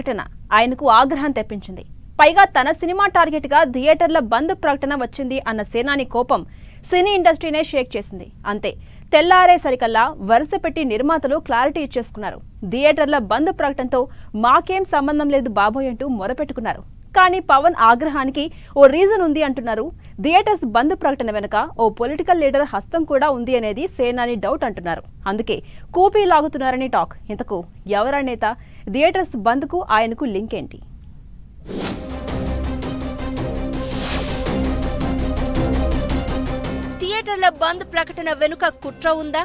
ప్రకటన ఆయనకు ఆగ్రహం తెప్పించింది. పైగా తన సినిమా టార్గెట్ గా థియేటర్ల బంద్ ప్రకటన వచ్చింది అన్న సేనాని కోపం సినీ ఇండస్ట్రీనే షేక్ చేసింది. అంతే, తెల్లారేసరికల్లా వరుస పెట్టి నిర్మాతలు క్లారిటీ ఇచ్చేసుకున్నారు. థియేటర్ల బంద్ ప్రకటనతో మాకేం సంబంధం లేదు బాబోయ్ అంటూ మొరపెట్టుకున్నారు. కానీ పవన్ ఆగ్రహానికి ఓ రీజన్ ఉంది అంటున్నారు. థియేటర్స్ బంద్ ప్రకటన వెనుక ఓ పొలిటికల్ లీడర్ హస్తం కూడా ఉంది అనేది సేనాని డౌట్ అంటున్నారు. అందుకే కూపీ లాగుతున్నారని టాక్. ఇంతకు ఎవరా నేత? థియేటర్స్ బంద్ కు ఆయనకు లింక్ ఏంటి? థియేటర్ల బంద్ ప్రకటన వెనుక కుట్ర ఉందా?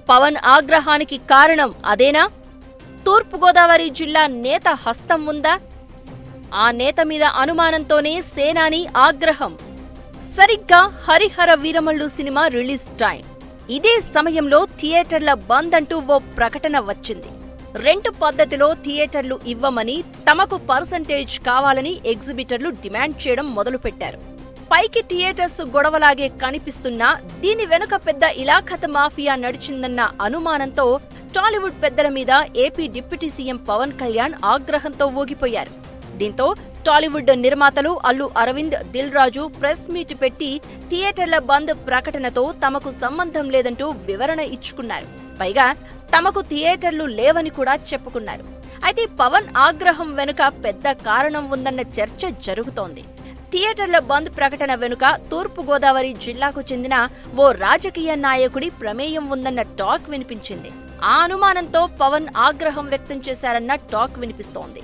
పవన్ ఆగ్రహానికి కారణం అదేనా? తూర్పుగోదావరి జిల్లా నేత హస్తం ఉందా? ఆ నేత మీద అనుమానంతోనే సేనాని ఆగ్రహం. సరిగ్గా Harihara Veeramallu cinema release time. ఇదే సమయంలో థియేటర్ల బంద్ అంటూ ఓ ప్రకటన వచ్చింది. రెంట్ పద్ధతిలో థియేటర్లు ఇవ్వమని, తమకు పర్సంటేజ్ కావాలని ఎగ్జిబిటర్లు డిమాండ్ చేయడం మొదలుపెట్టారు. పైకి థియేటర్స్ గొడవలాగే కనిపిస్తున్నా దీని వెనుక పెద్ద ఇలాఖత మాఫియా నడిచిందన్న అనుమానంతో టాలీవుడ్ పెద్దల మీద AP deputy CM Pawan Kalyan ఆగ్రహంతో ఊగిపోయారు. దీంతో టాలీవుడ్ నిర్మాతలు అల్లు అరవింద్, దిల్ రాజు ప్రెస్ మీట్ పెట్టి థియేటర్ల బంద్ ప్రకటనతో తమకు సంబంధం లేదంటూ వివరణ ఇచ్చుకున్నారు. పైగా తమకు థియేటర్లు లేవని కూడా చెప్పుకున్నారు. అయితే పవన్ ఆగ్రహం వెనుక పెద్ద కారణం ఉందన్న చర్చ జరుగుతోంది. థియేటర్ల బంద్ ప్రకటన వెనుక తూర్పుగోదావరి జిల్లాకు చెందిన ఓ రాజకీయ నాయకుడి ప్రమేయం ఉందన్న టాక్ వినిపించింది. ఆ అనుమానంతో పవన్ ఆగ్రహం వ్యక్తం చేశారన్న టాక్ వినిపిస్తోంది.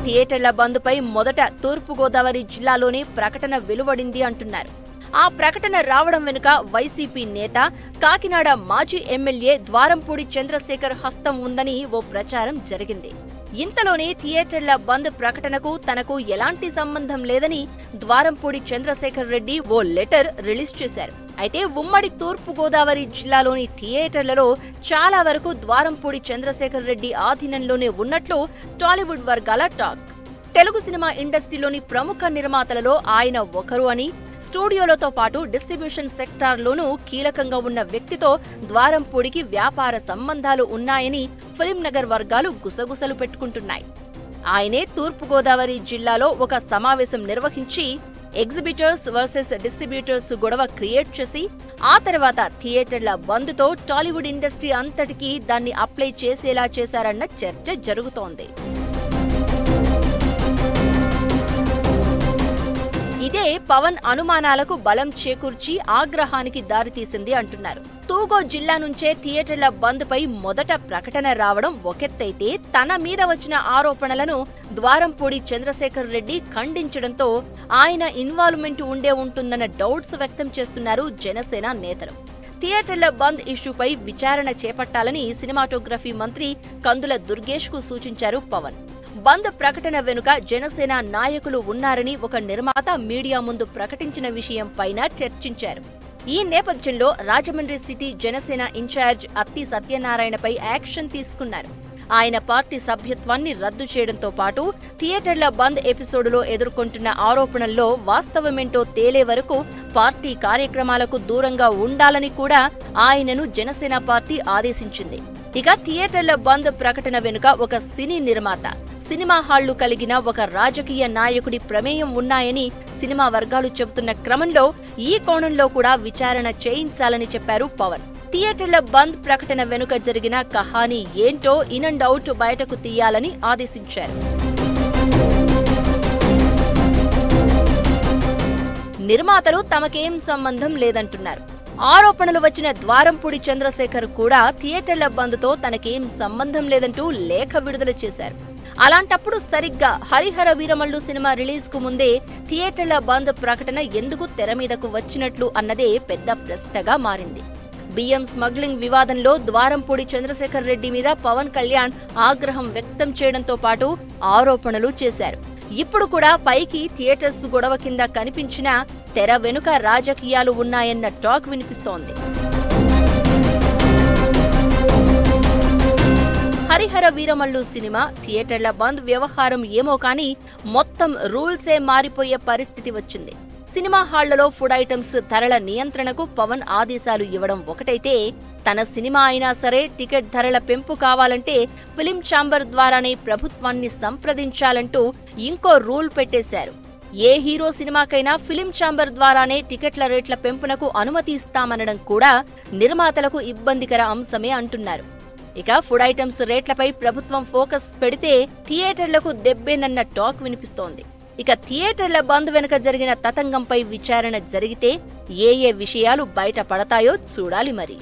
థియేటర్ల బంద్పై మొదట తూర్పుగోదావరి జిల్లాలోనే ప్రకటన వెలువడింది అంటున్నారు. ఆ ప్రకటన రావడం వెనుక వైసీపీ నేత, కాకినాడ మాజీ ఎమ్మెల్యే ద్వారంపూడి చంద్రశేఖర్ హస్తం ఉందని ఓ ప్రచారం జరిగింది. ఇంతలోనే థియేటర్ల బంద్ ప్రకటనకు తనకు ఎలాంటి సంబంధం లేదని ద్వారంపూడి చంద్రశేఖర్ రెడ్డి ఓ లెటర్ రిలీజ్ చేశారు. అయితే ఉమ్మడి తూర్పుగోదావరి జిల్లాలోని థియేటర్లలో చాలా వరకు ద్వారంపూడి చంద్రశేఖర్ రెడ్డి ఆధీనంలోనే ఉన్నట్లు టాలీవుడ్ వర్గాల టాక్. తెలుగు సినిమా ఇండస్ట్రీలోని ప్రముఖ నిర్మాతలలో ఆయన ఒకరు అని, స్టూడియోలతో పాటు డిస్ట్రిబ్యూషన్ సెక్టార్లోనూ కీలకంగా ఉన్న వ్యక్తితో ద్వారంపూడికి వ్యాపార సంబంధాలు ఉన్నాయని ఫిల్మ్ నగర్ వర్గాలు గుసగుసలు పెట్టుకుంటున్నాయి. ఆయనే తూర్పుగోదావరి జిల్లాలో ఒక సమావేశం నిర్వహించి ఎగ్జిబిటర్స్ వర్సెస్ డిస్ట్రిబ్యూటర్స్ గొడవ క్రియేట్ చేసి ఆ తర్వాత థియేటర్ల బంద్తో టాలీవుడ్ ఇండస్ట్రీ అంతటికీ దాన్ని అప్లై చేసేలా చేశారన్న చర్చ జరుగుతోంది. ఇదే పవన్ అనుమానాలకు బలం చేకూర్చి ఆగ్రహానికి దారితీసింది అంటున్నారు. తూగో జిల్లా నుంచే థియేటర్ల బంద్ పై మొదట ప్రకటన రావడం ఒకెత్తైతే, తన మీద వచ్చిన ఆరోపణలను ద్వారంపూడి చంద్రశేఖర్ రెడ్డి ఖండించడంతో ఆయన ఇన్వాల్వ్మెంట్ ఉంటుందన్న డౌట్స్ వ్యక్తం చేస్తున్నారు జనసేన నేతలు. థియేటర్ల బంద్ ఇష్యూపై విచారణ చేపట్టాలని సినిమాటోగ్రఫీ మంత్రి కందుల దుర్గేష్ కు సూచించారు పవన్. బంద్ ప్రకటన వెనుక జనసేన నాయకులు ఉన్నారని ఒక నిర్మాత మీడియా ముందు ప్రకటించిన విషయం పైన చర్చించారు. ఈ నేపథ్యంలో రాజమండ్రి సిటీ జనసేన ఇన్ఛార్జ్ అత్తి సత్యనారాయణపై యాక్షన్ తీసుకున్నారు. ఆయన పార్టీ సభ్యత్వాన్ని రద్దు చేయడంతో పాటు థియేటర్ల బంద్ ఎపిసోడులో ఎదుర్కొంటున్న ఆరోపణల్లో వాస్తవమేంటో తేలే వరకు పార్టీ కార్యక్రమాలకు దూరంగా ఉండాలని కూడా ఆయనను జనసేన పార్టీ ఆదేశించింది. ఇక థియేటర్ల బంద్ ప్రకటన వెనుక ఒక సినీ నిర్మాత, సినిమా హాళ్లు కలిగిన ఒక రాజకీయ నాయకుడి ప్రమేయం ఉన్నాయని సినిమా వర్గాలు చెబుతున్న క్రమంలో ఈ కోణంలో కూడా విచారణ చేయించాలని చెప్పారు పవన్. థియేటర్ల బంద్ ప్రకటన వెనుక జరిగిన కహానీ ఏంటో ఇన్ అండ్ అవుట్ బయటకు తీయాలని ఆదేశించారు. నిర్మాతలు తమకేం సంబంధం లేదంటున్నారు. ఆరోపణలు వచ్చిన ద్వారంపూడి చంద్రశేఖర్ కూడా థియేటర్ల బంద్తో తనకేం సంబంధం లేదంటూ లేఖ విడుదల చేశారు. అలాంటప్పుడు సరిగ్గా హరిహర వీరమల్లు సినిమా రిలీజ్ కు ముందే థియేటర్ల బంద్ ప్రకటన ఎందుకు తెర మీదకు వచ్చినట్లు అన్నదే పెద్ద ప్రశ్నగా మారింది. బియ్యం స్మగ్లింగ్ వివాదంలో ద్వారంపూడి చంద్రశేఖర్ రెడ్డి మీద పవన్ కళ్యాణ్ ఆగ్రహం వ్యక్తం చేయడంతో పాటు ఆరోపణలు చేశారు. ఇప్పుడు కూడా పైకి థియేటర్స్ గొడవ కింద కనిపించినా తెర వెనుక రాజకీయాలు ఉన్నాయన్న టాక్ వినిపిస్తోంది. హరిహర వీరమల్లు సినిమా థియేటర్ల బంద్ వ్యవహారం ఏమో కానీ మొత్తం రూల్సే మారిపోయే పరిస్థితి వచ్చింది. సినిమా హాళ్లలో ఫుడ్ ఐటమ్స్ ధరల నియంత్రణకు పవన్ ఆదేశాలు ఇవ్వడం ఒకటైతే, తన సినిమా అయినా సరే టికెట్ ధరల పెంపు కావాలంటే ఫిలిం ఛాంబర్ ద్వారానే ప్రభుత్వాన్ని సంప్రదించాలంటూ ఇంకో రూల్ పెట్టేశారు. ఏ హీరో సినిమాకైనా ఫిలిం ఛాంబర్ ద్వారానే టికెట్ల రేట్ల పెంపునకు అనుమతి ఇస్తామనడం కూడా నిర్మాతలకు ఇబ్బందికర అంశమే అంటున్నారు. ఇక ఫుడ్ ఐటమ్స్ రేట్లపై ప్రభుత్వం ఫోకస్ పెడితే థియేటర్లకు దెబ్బేనన్న టాక్ వినిపిస్తోంది. ఇక థియేటర్ల బంద్ వెనుక జరిగిన తతంగంపై విచారణ జరిగితే ఏ విషయాలు బయట పడతాయో చూడాలి మరి.